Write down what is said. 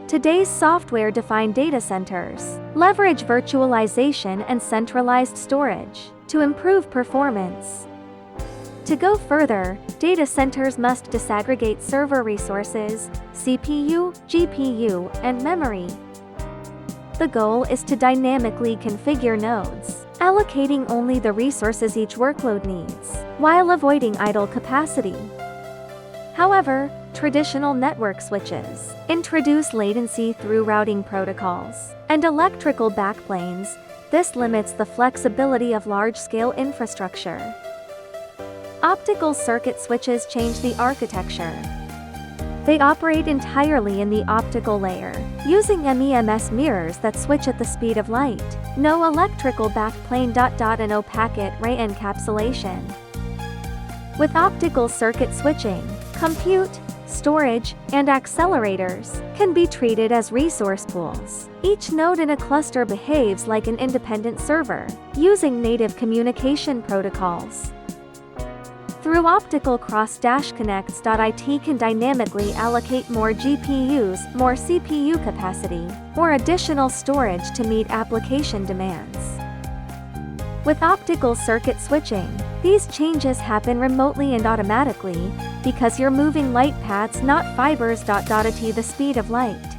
Today's software-defined data centers leverage virtualization and centralized storage to improve performance. To go further, data centers must disaggregate server resources, CPU, GPU, and memory. The goal is to dynamically configure nodes, allocating only the resources each workload needs, while avoiding idle capacity. However, traditional network switches introduce latency through routing protocols and electrical backplanes. This limits the flexibility of large-scale infrastructure. Optical circuit switches change the architecture. They operate entirely in the optical layer, using MEMS mirrors that switch at the speed of light. No electrical backplane. And no packet array encapsulation. With optical circuit switching, compute, storage, and accelerators can be treated as resource pools. Each node in a cluster behaves like an independent server, using native communication protocols. Through optical cross-connects, IT can dynamically allocate more GPUs, more CPU capacity, or additional storage to meet application demands. With optical circuit switching, these changes happen remotely and automatically, because you're moving light paths, not fibers. At the speed of light.